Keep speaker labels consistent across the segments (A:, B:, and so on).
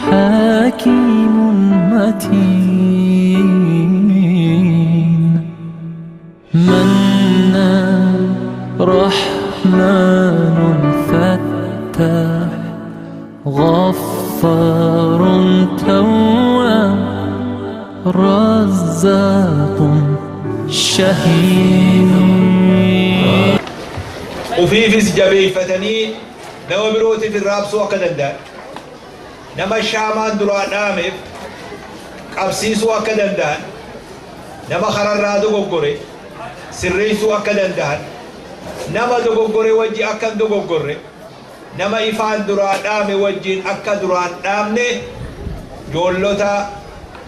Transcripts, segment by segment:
A: حكيم متين منان رحمن فتاح غفار تواب رزاق شهيد
B: وفي جبي فتني نما بروتي في الراب سوى كدندا نما الشامان دران نامف قبسي سوى كدندا نما خرر رادو غوغوري سري سوى كدندا نما دو غوغوري وجي أكن دو غوغوري نما إفان دران نامي وجين أكا دران نامني جولوتا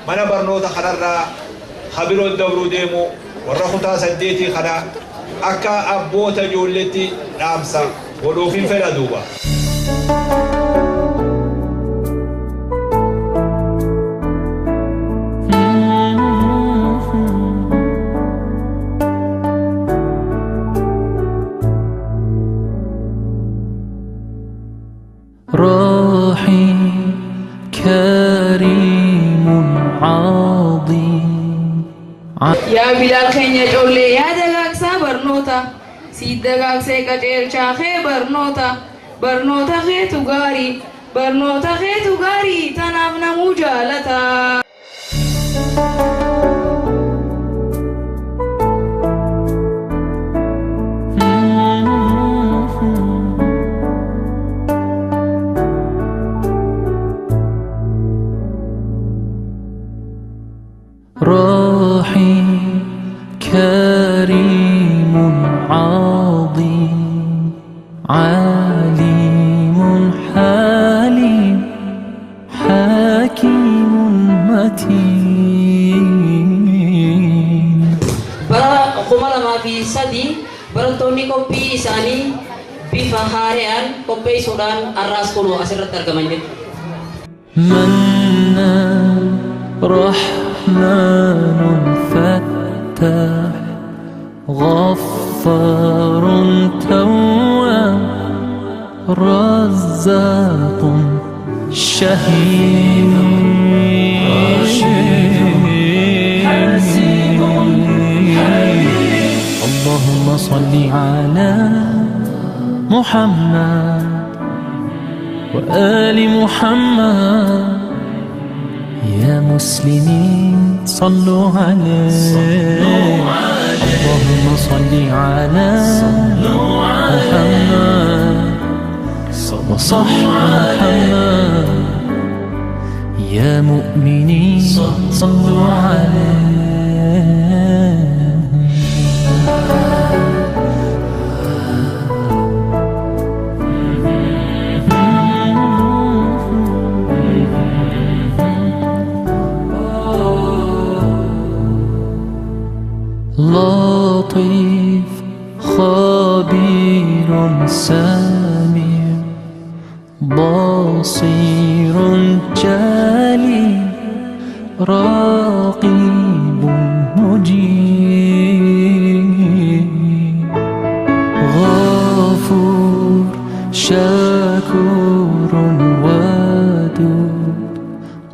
B: منا برنوتا خرر خبرو الدورو ديمو ورخوتا سديتي خنا أكا أبوتا جولتي نامسا ولوفين فلا دوبا
A: رحيم كريم عظيم
C: يا بلال خينيا جولي يا دغاك برنوتا سيد دغاك سيكاتير شاخي برنوتا خيتو غاري تنافنا مجالتا
A: رحيم كريم عظيم عليم حليم حكيم متين
D: برا قملا ما في سدي برنتوني كوبي ساني بفهاريان كوبي سودان الراس كلو أسرت ترجمانية
A: منان رحمن فتاح غفار تواب رزاق شهيد حسيب اللهم صل على محمد وآل محمد يا مسلمين صلوا عليه اللهم صل على محمد وصح محمد يا مؤمنين صلوا عليه لطيف خبير سميع بصير جليل رقيب مجيب غفور شكور ودود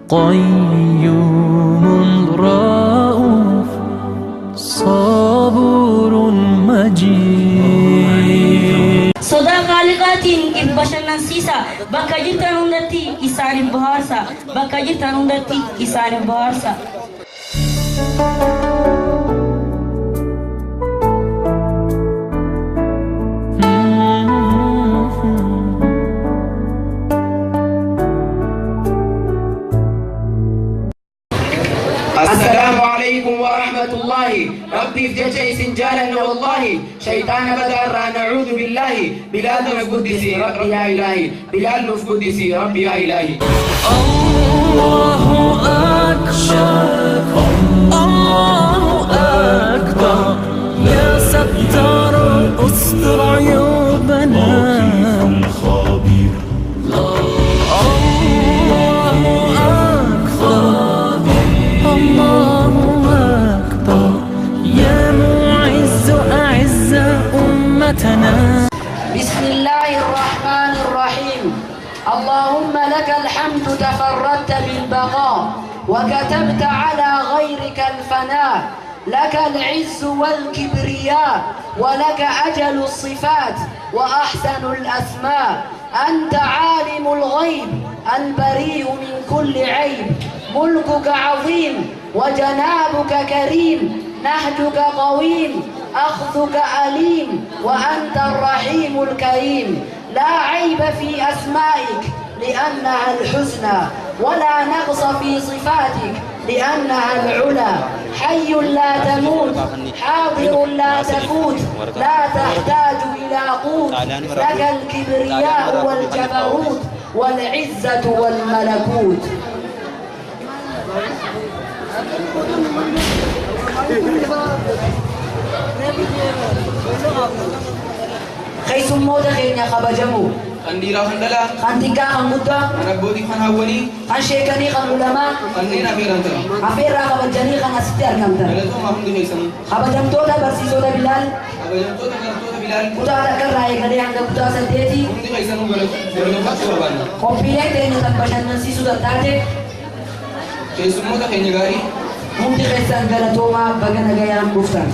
A: قيوم رؤوف صبور مجيد
D: صدا خالقاتين كيف بشرنا سيسا بكا جرتا نندتي إسان بهارسا بكا جرتا نندتي إسان بهارسا
E: السلام عليكم ورحمة الله ربي في جيش سنجالا والله شيطان بدر نعوذ بالله بلاد القدس ربي يا إلهي بلاد القدس ربي يا إلهي
A: الله أكبر الله أكبر يا ستار استر عيوبنا
D: بسم الله الرحمن الرحيم اللهم لك الحمد
F: تفردت بالبقاء وكتبت على غيرك الفناء، لك العز والكبرياء ولك أجل الصفات وأحسن الأسماء. أنت عالم الغيب البريء من كل عيب، ملكك عظيم وجنابك كريم، نهجك قويم أخذك أليم، وأنت الرحيم الكريم. لا عيب في أسمائك لأنها الحسنى، ولا نقص في صفاتك لأنها العلا. حي لا تموت، حاضر لا تفوت، لا تحتاج إلى قوت، لك الكبرياء والجبروت والعزة والملكوت. خيسم مودا خينيا خبجمو
E: خنديرا خندلا
F: خانتيكا خنبودا
E: ربودي خان هولي
F: خان شيكاني خان علماء
E: خندينا فيرانترا
F: أفيرا خبجاني خان أستيار كمتر
E: بلتو ما هم دي سنو
F: خبجمتودا برسيسودا بلال
E: خبجمتو تكرتو بلال
F: كتادا كراي كدي عند كتا سديتي
E: هم دي سنو بلتو فاتو ربان
F: كوبيلي تيني تنبشن نسيسودا تاتي
E: كيسمو دا خيني غاري
F: هم دي خيسان غلطوما بغن غيان بفتان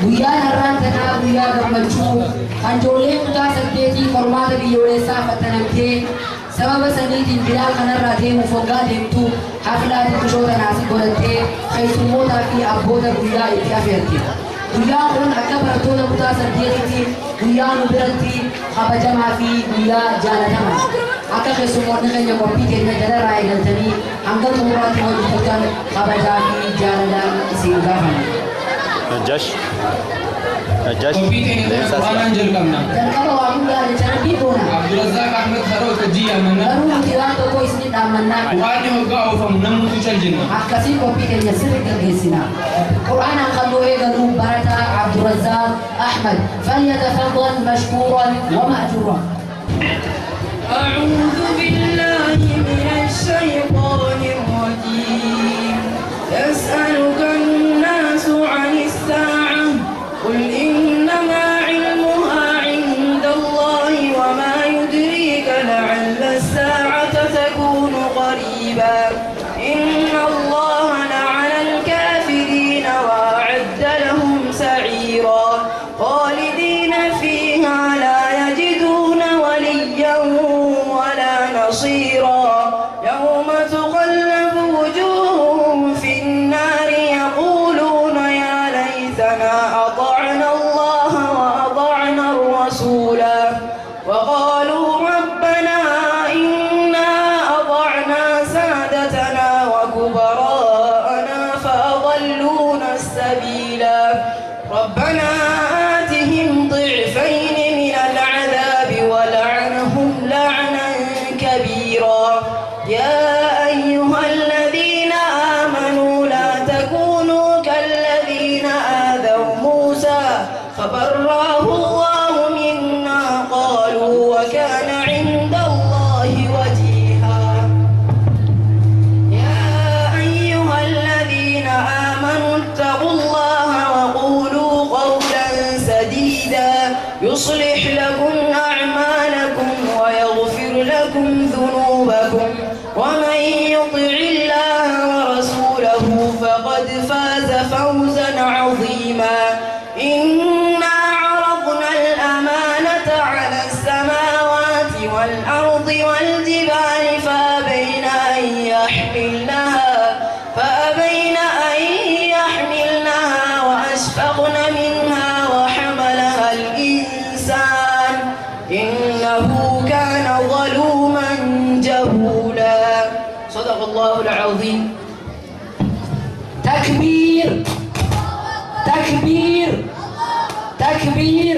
F: Guyyaa har'aan tanaa guyyaa gammachuu kan ijoolleen kutaa saddeetii qormaata biyyoolessaa fattanamtee sababa saniitiin Bilaal kanarraa deemuuf waggaa deemtu haflaatiin bishoota naasii godhattee keessummootaa fi abboota guyyaa itti afeerti. Guyyaan kun akka barattoota kutaa saddeetiitiin guyyaa nu biratti kabajamaa fi guyyaa jaalatamaa. Akka keessummoonni keenya qophii keenya jalarraa eegaltanii hanga xumuraatti hojjetan kabajaa fi jaalalaan isin gaafana.
G: Najash.
E: qophii keenya irratti quraanaan jalqabna.
F: Jalqaba waa hundaa jecha biigoona.
E: Abdulrazzaaq Ahmed Haroo Tajjii Amanna.
F: Garuu nuti waan tokko isin dhaamannaa.
E: Quraanni hoggaa oofamu namnutu cal jenna.
F: Akkasii qophii keenya sirri gaggeessina. Quraanaan kan nu eegalu barataa Abdulrazzaaq Ahmed. فليتفضل مشكورا ومأجورا.
C: أعوذ بالله من الشيطان الرجيم. يسألك الناس عن الساعة قل إنما علمها عند الله وما يدريك لعل الساعة تكون قريبا. إن الله لعن الكافرين وأعد لهم سعيرا خالدين فيها لا يجدون وليا ولا نصيرا. يوم تقلب وجوههم في النار يقولون يا ليتنا أطعنا الله وأطعنا الرسولا وقالوا ربنا إنا أطعنا سادتنا وكبراءنا فأضلونا السبيلا. ربنا آتهم ضعفين من العذاب ولعنهم لعنا كبيرا. يا أيها الذين آمنوا لا تكونوا كالذين آذوا موسى فبرأه الله مما قالوا وكان عند الله وجيها. يا أيها الذين آمنوا اتقوا الله وقولوا قولا سديدا يصلح لكم أعمالكم ويغفر لكم ذنوبكم ومن يطع الله ورسوله فقد فاز فوزا عظيما. إنا عرضنا الأمانة على السماوات والأرض والجبال فأبين أن يحملنها وأشفقن منها وحملها الإنسان إنه كان ظلوما جهولا. صدق الله العظيم.
F: تكبير تكبير تكبير.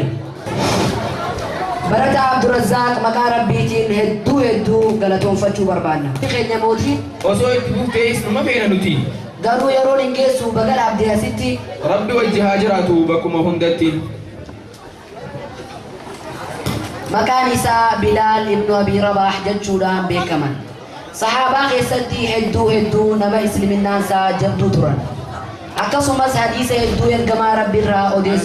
F: برتا Abdulrazzaaq maqaa rabbiitiin hedduu galatoonfachuu barbaanna. Keenya mootii
E: Osoo itti buftee isnuma feena nuti.
F: garuu yeroo hin geessu baga dhaabdee asitti
E: Rabbi wajji haa jiraatu bakkuma hundatti.
F: maqaan isaa Bilaal ibnu Abii Rabaah jechuudhaan beekaman. صحابة خيستي هدو نما إسلامنا سا جبدو تران أكسو مس حديث هدو يرجما ربي را أوديسو